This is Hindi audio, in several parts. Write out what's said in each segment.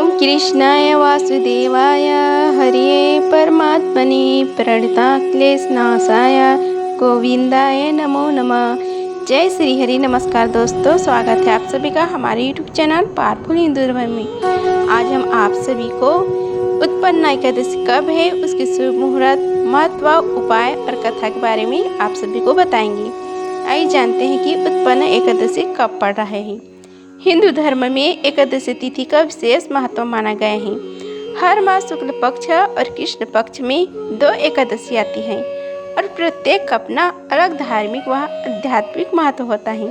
ओम कृष्णाय वासुदेवाय हरिये परमात्मने प्रणताक्लेशनाशाय गोविंदाय नमो नमः। जय श्री हरि। नमस्कार दोस्तों, स्वागत है आप सभी का हमारे यूट्यूब चैनल पावरफुल हिंदू धर्म में। आज हम आप सभी को उत्पन्ना एकादशी कब है, उसके शुभ मुहूर्त, महत्व, उपाय और कथा के बारे में आप सभी को बताएंगे। आइए जानते हैं कि उत्पन्ना एकादशी कब पड़ रहा है। हिंदू धर्म में एकादशी तिथि का विशेष महत्व माना गया है। हर मास शुक्ल पक्ष और कृष्ण पक्ष में 2 एकादशी आती हैं और प्रत्येक का अपना अलग धार्मिक व आध्यात्मिक महत्व होता है।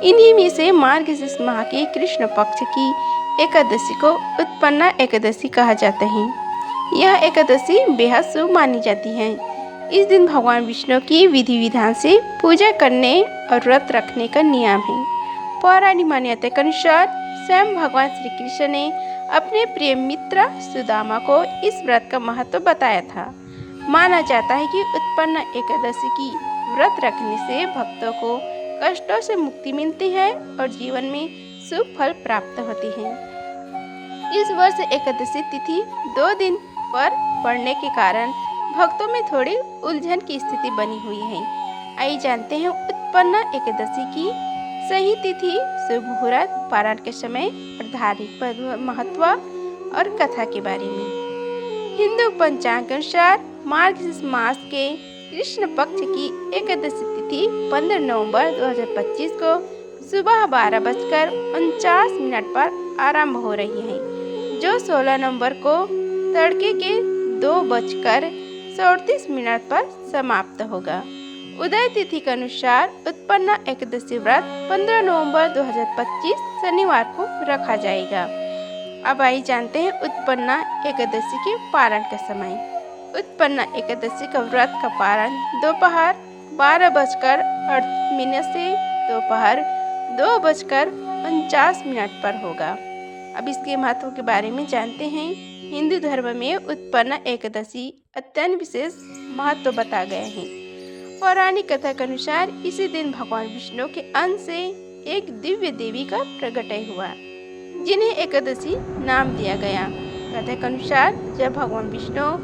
इन्हीं में से मार्गशीर्ष माह के कृष्ण पक्ष की एकादशी को उत्पन्ना एकादशी कहा जाता है। यह एकादशी बेहद शुभ मानी जाती है। इस दिन भगवान विष्णु की विधि विधान से पूजा करने और व्रत रखने का नियम है। पौराणिक मान्यता के अनुसार स्वयं भगवान श्री कृष्ण ने अपने प्रिय मित्र सुदामा को इस व्रत का महत्व बताया था। माना जाता है कि उत्पन्ना एकादशी की व्रत रखने से भक्तों को कष्टों से मुक्ति मिलती है और जीवन में शुभ फल प्राप्त होती है। इस वर्ष एकादशी तिथि 2 दिन पर पड़ने के कारण भक्तों में थोड़ी उलझन की स्थिति बनी हुई है। आइए जानते हैं उत्पन्ना एकादशी की सही तिथि, शुभ मुहूर्त, पारण के समय और धार्मिक महत्व और कथा के बारे में। हिंदू पंचांग के अनुसार मार्गशीर्ष मास के कृष्ण पक्ष की एकादशी तिथि 15 नवंबर 2025 को सुबह 12:49 पर आरंभ हो रही है, जो 16 नवंबर को तड़के के 2:37 पर समाप्त होगा। उदय तिथि के अनुसार उत्पन्ना एकादशी व्रत 15 नवंबर 2025 शनिवार को रखा जाएगा। अब आइए जानते हैं उत्पन्ना एकादशी के पारण का समय। उत्पन्ना एकादशी का व्रत का पारण दोपहर 12:08 से दोपहर 2:49 पर होगा। अब इसके महत्व के बारे में जानते हैं। हिंदू धर्म में उत्पन्ना एकादशी अत्यंत विशेष महत्व बताया गया है। पौराणिक कथा के अनुसार इसी दिन भगवान विष्णु के अंश से एक दिव्य देवी का प्रकटय हुआ, जिन्हें एकादशी नाम दिया गया। कथा के अनुसार जब भगवान विष्णु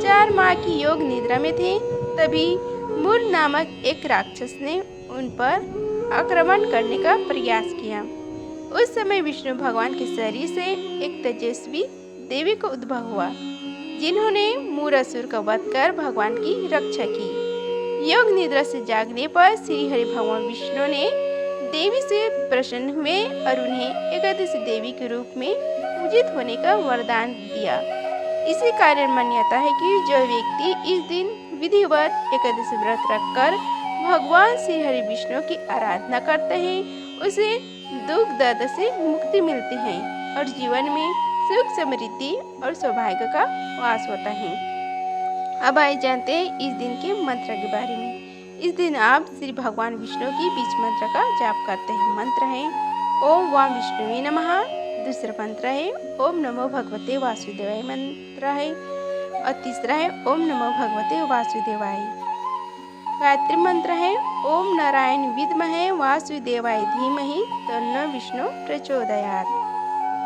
4 माह की योग निद्रा में थे, तभी मूर नामक एक राक्षस ने उन पर आक्रमण करने का प्रयास किया। उस समय विष्णु भगवान के शरीर से एक तेजस्वी देवी का उद्भव हुआ, जिन्होंने मूर असुर का वध कर भगवान की रक्षा की। योग निद्रा से जागने पर श्री हरि भगवान विष्णु ने देवी से प्रसन्न हुए और उन्हें एकादशी देवी के रूप में पूजित होने का वरदान दिया। इसी कारण मान्यता है कि जो व्यक्ति इस दिन विधिवत एकादशी व्रत रखकर भगवान श्री हरि विष्णु की आराधना करते हैं, उसे दुख दर्द से मुक्ति मिलती है और जीवन में सुख, समृद्धि और सौभाग्य का वास होता है। अब आइए जानते हैं इस दिन के मंत्र के बारे में। इस दिन आप श्री भगवान विष्णु की बीज मंत्र का जाप करते हैं। मंत्र है ओम वाम विष्णुवे नमः। दूसरा मंत्र है ओम नमो भगवते वासुदेवाय मंत्र है और तीसरा है ओम नमो भगवते वासुदेवाय। गायत्री मंत्र है ओम नारायण विद्महे वासुदेवाय धीमहि तन्नो विष्णु प्रचोदयात्।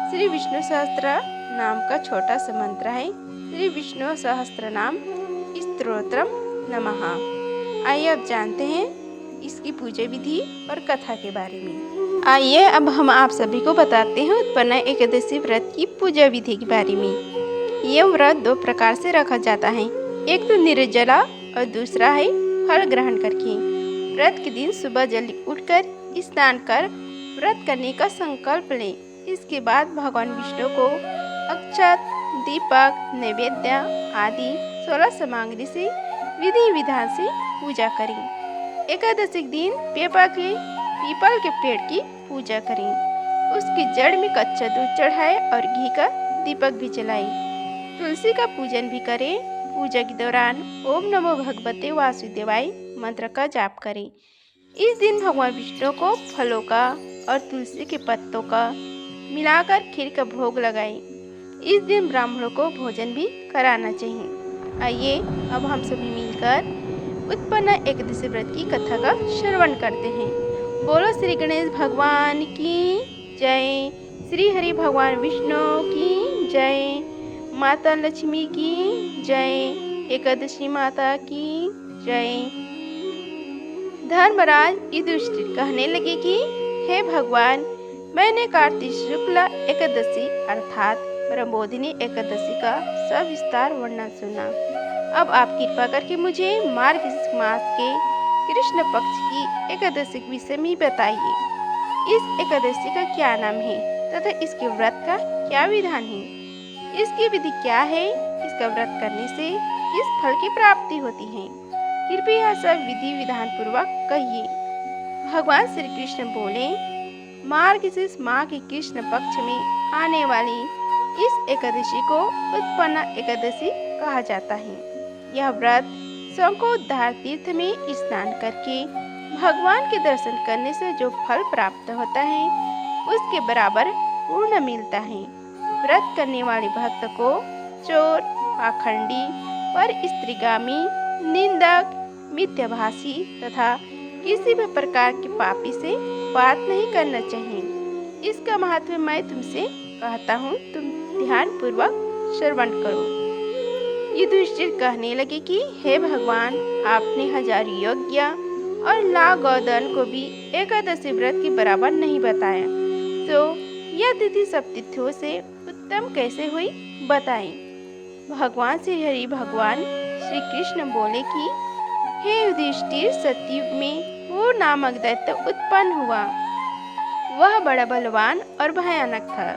श्री विष्णु सहस्त्र नाम का छोटा सा मंत्र है श्री विष्णु सहस्त्र नाम स्तोत्रम नमः। आइए अब जानते हैं इसकी पूजा विधि और कथा के बारे में। आइए अब हम आप सभी को बताते हैं उत्पन्ना एकादशी व्रत की पूजा विधि के बारे में। यह व्रत 2 प्रकार से रखा जाता है, एक तो निर्जला और दूसरा है फल ग्रहण करके। व्रत के दिन सुबह जल्दी उठकर स्नान कर व्रत करने का संकल्प लें। इसके बाद भगवान विष्णु को अक्षत, दीपक, नैवेद्य आदि 16 सामग्री से विधि विधान से पूजा करें। एकादशी के दिन पीपल के पेड़ की पूजा करें। उसकी जड़ में कच्चा दूध चढ़ाएं और घी का दीपक भी जलाएं। तुलसी का पूजन भी करें। पूजा के दौरान ओम नमो भगवते वासुदेवाय मंत्र का जाप करें। इस दिन भगवान विष्णु को फलों का और तुलसी के पत्तों का मिलाकर खीर का भोग लगाएं। इस दिन ब्राह्मणों को भोजन भी कराना चाहिए। आइए अब हम सभी मिलकर उत्पन्ना एकादशी व्रत की कथा का श्रवण करते हैं। बोलो श्री गणेश भगवान की जय। श्री हरि भगवान विष्णु की जय। माता लक्ष्मी की जय। एकादशी माता की जय। धर्मराज युधिष्ठिर कहने लगे कि हे भगवान, मैंने कार्तिक शुक्ल एकादशी अर्थात प्रबोधिनी एकादशी का सविस्तार वर्णन सुना। अब आप कृपा करके मुझे मार्गशीर्ष मास के कृष्ण पक्ष की एकादशी के विषय में बताइए। इस एकादशी का क्या नाम है तथा इसके व्रत का क्या विधान है? इसकी विधि क्या है? इसका व्रत करने से किस फल की प्राप्ति होती है? कृपया सब विधि विधान पूर्वक कहिए। भगवान श्री कृष्ण बोले, मार्गशीर्ष माह के कृष्ण पक्ष में आने वाली इस एकादशी को उत्पन्ना एकादशी कहा जाता है। यह व्रत शंखोद्धार तीर्थ में स्नान करके भगवान के दर्शन करने से जो फल प्राप्त होता है उसके बराबर पूर्ण मिलता है। व्रत करने वाले भक्त को चोर, पाखंडी, पर स्त्रीगामी, निंदक, मिथ्याभाषी तथा किसी भी प्रकार के पापी से बात नहीं करना चाहिए। इसका महत्व मैं तुमसे कहता हूँ, तुम ध्यान पूर्वक श्रवण करो। युधिष्ठिर कहने लगे कि हे भगवान, आपने हजार यज्ञ और लाख गौदान को भी एकादशी व्रत के बराबर नहीं बताया, तो यह तिथि सब तिथियों से उत्तम कैसे हुई, बताएं। भगवान श्री हरि भगवान श्री कृष्ण बोले कि हे युधिष्ठिर, सतयुग में पूर नामक दैत्य उत्पन्न हुआ। वह बड़ा बलवान और भयानक था।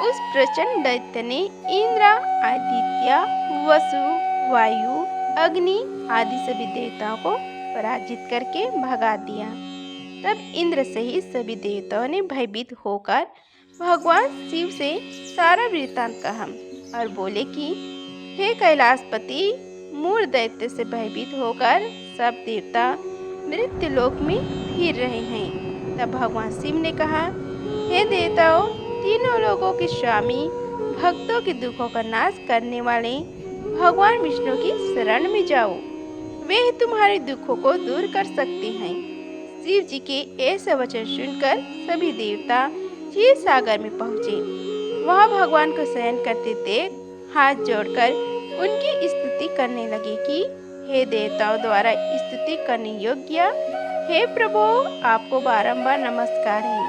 उस प्रचंड दैत्य ने इंद्र, आदित्य, वसु, वायु, अग्नि आदि सभी देवताओं को पराजित करके भगा दिया। तब इंद्र सहित सभी देवताओं ने भयभीत होकर भगवान शिव से सारा वृत्तांत कहा और बोले कि हे कैलाशपति, मूर दैत्य से भयभीत होकर सब देवता मृत्युलोक में फिर रहे हैं। तब भगवान शिव ने कहा, हे देवताओं, तीनों लोगों के स्वामी, भक्तों के दुखों का नाश करने वाले भगवान विष्णु की शरण में जाओ। वे तुम्हारे दुखों को दूर कर सकते हैं। शिव जी के ऐसे वचन सुनकर सभी देवता क्षीर सागर में पहुँचे। वहाँ भगवान को शयन करते देख हाथ जोड़कर उनकी स्तुति करने लगे कि हे देवताओं द्वारा स्तुति करने योग्य, हे प्रभु, आपको बारंबार नमस्कार है।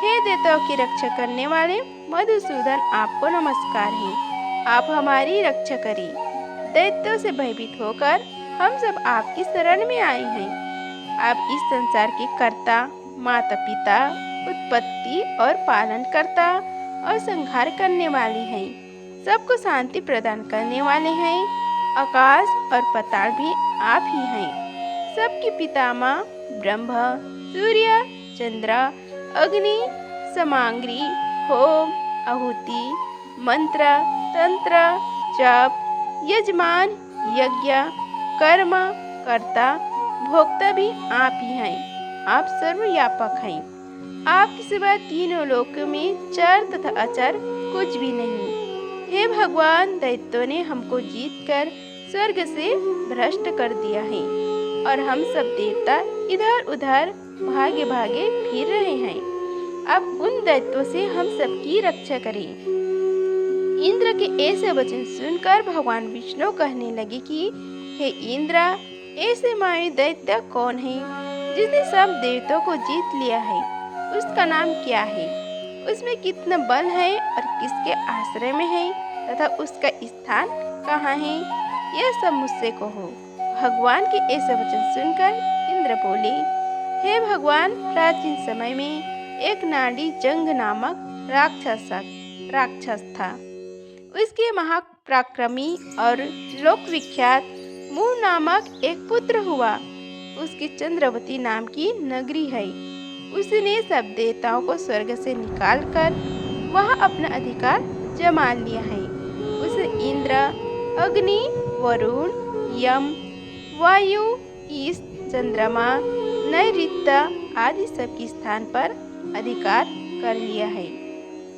हे देवताओं की रक्षा करने वाले मधुसूदन, आपको नमस्कार है। आप हमारी रक्षा करें। दैत्यों से भयभीत होकर हम सब आपकी शरण में आए हैं। आप इस संसार के कर्ता, माता पिता, उत्पत्ति और पालन करता और संहार करने वाले हैं। सबको शांति प्रदान करने वाले हैं। आकाश और पाताल भी आप ही हैं। सबके पितामह ब्रह्मा, सूर्य, चंद्र, अग्नि, समांग्री, होम, आहुति, मंत्र, तंत्र, जप, यजमान, यज्ञ, कर्म, कर्ता, भोक्ता भी आप ही हैं। आप सर्वव्यापक हैं। आपके सिवा तीनों लोकों में चर तथा अचर कुछ भी नहीं। हे भगवान, दैत्यों ने हमको जीतकर स्वर्ग से भ्रष्ट कर दिया है और हम सब देवता इधर उधर भागे भागे फिर रहे हैं। अब उन दैत्यों से हम सबकी रक्षा करें। इंद्र के ऐसे वचन सुनकर भगवान विष्णु कहने लगे कि हे इंद्र, ऐसे मायावी दैत्य कौन है जिसने सब देवताओं को जीत लिया है? उसका नाम क्या है? उसमें कितना बल है और किसके आश्रय में है तथा उसका स्थान कहाँ है? यह सब मुझसे कहो। भगवान के ऐसे वचन सुनकर इंद्र बोले, हे भगवान, प्राचीन समय में एक नाडी जंग नामक राक्षस था। उसके महापराक्रमी और लोक विख्यात मूर नामक एक पुत्र हुआ। उसकी चंद्रवती नाम की नगरी है। उसने सब देवताओं को स्वर्ग से निकालकर वहां अपना अधिकार जमा लिया है। उसे इंद्र, अग्नि, वरुण, यम, वायु, ईश, चंद्रमा, नैऋत्य आदि सबके स्थान पर अधिकार कर लिया है।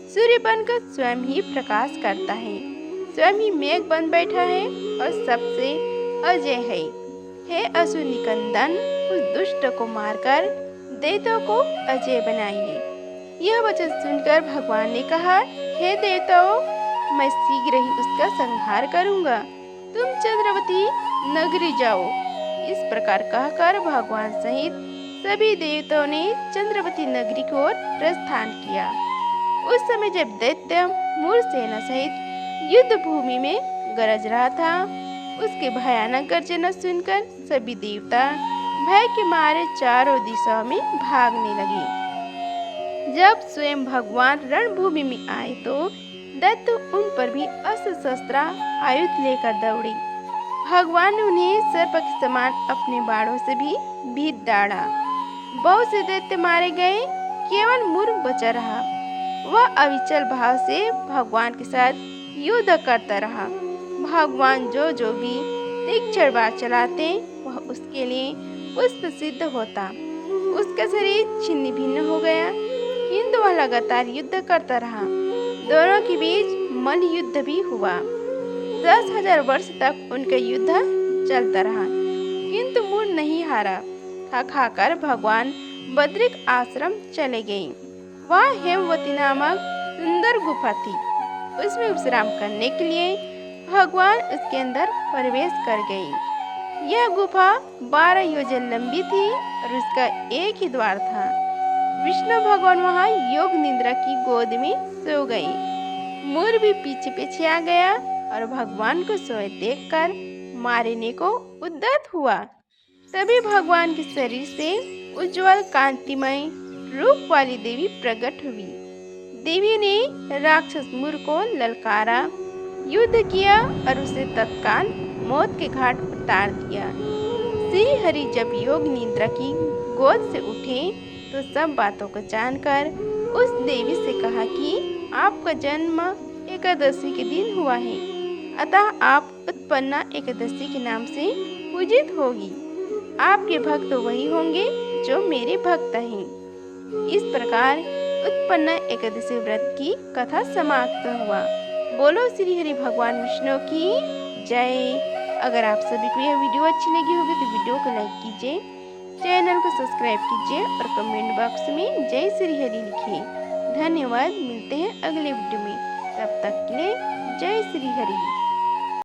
सूर्य बनकर स्वयं ही प्रकाश करता है, स्वयं ही मेघ बन बैठा है और सबसे अजय है। हे असुर निकंदन, उस दुष्ट को मारकर देवताओं को अजय बनाइए। यह वचन सुनकर भगवान ने कहा, हे देवताओं, मैं शीघ्र ही उसका संहार करूंगा। तुम चंद्रवती नगरी जाओ। इस प्रकार कहकर भगवान सहित सभी देवताओं ने चंद्रवती नगरी की ओर प्रस्थान किया। उस समय जब दैत्य मूर सेना सहित युद्ध भूमि में गरज रहा था, उसके भयानक गर्जना सुनकर सभी देवता भय के मारे चारों दिशाओं में भागने लगे। जब स्वयं भगवान रणभूमि में आए तो दैत्य उन पर भी अस्त्र शस्त्र आयुध लेकर दौड़े। भगवान ने उन्हें सर्प के समान अपने बाणों से भी भीत डाला। बहुत से दैत्य मारे गए, केवल मूर बचा रहा। वह अविचल भाव से भगवान के साथ युद्ध करता रहा। भगवान जो भी तीक्ष्ण बाण चलाते, वह उसके लिए पुष्प सिद्ध होता। उसका शरीर छिन्न भिन्न हो गया, किंतु वह लगातार युद्ध करता रहा। दोनों के बीच मल युद्ध भी हुआ। 10,000 वर्ष तक उनका युद्ध चलता रहा, किंतु मूर नहीं हारा। थक हाकर भगवान बद्रिक आश्रम चले गए। वह हेमवती नामक सुंदर गुफा थी। उसमें विश्राम करने के लिए भगवान उसके अंदर प्रवेश कर गए। यह गुफा 12 योजन लंबी थी और उसका एक ही द्वार था। विष्णु भगवान वहाँ योग निद्रा की गोद में सो गए। मूर भी पीछे पीछे आ गया और भगवान को सोए देखकर मारने को उद्यत हुआ। तभी भगवान के शरीर से उज्जवल कांतिमय रूप वाली देवी प्रकट हुई। देवी ने राक्षस मूर को ललकारा, युद्ध किया और उसे तत्काल मौत के घाट उतार दिया। श्री हरि जब योग निद्रा की गोद से उठे तो सब बातों को जानकर उस देवी से कहा कि आपका जन्म एकादशी के दिन हुआ है, अतः आप उत्पन्ना एकादशी के नाम से पूजित होगी। आपके भक्त वही होंगे जो मेरे भक्त हैं। इस प्रकार उत्पन्ना एकादशी व्रत की कथा समाप्त हुआ। बोलो श्री हरि भगवान विष्णु की जय। अगर आप सभी को यह वीडियो अच्छी लगी होगी तो वीडियो को लाइक कीजिए, चैनल को सब्सक्राइब कीजिए और कमेंट बॉक्स में जय श्री हरि लिखिए। धन्यवाद। मिलते हैं अगले वीडियो में, तब तक के लिए जय श्री हरि।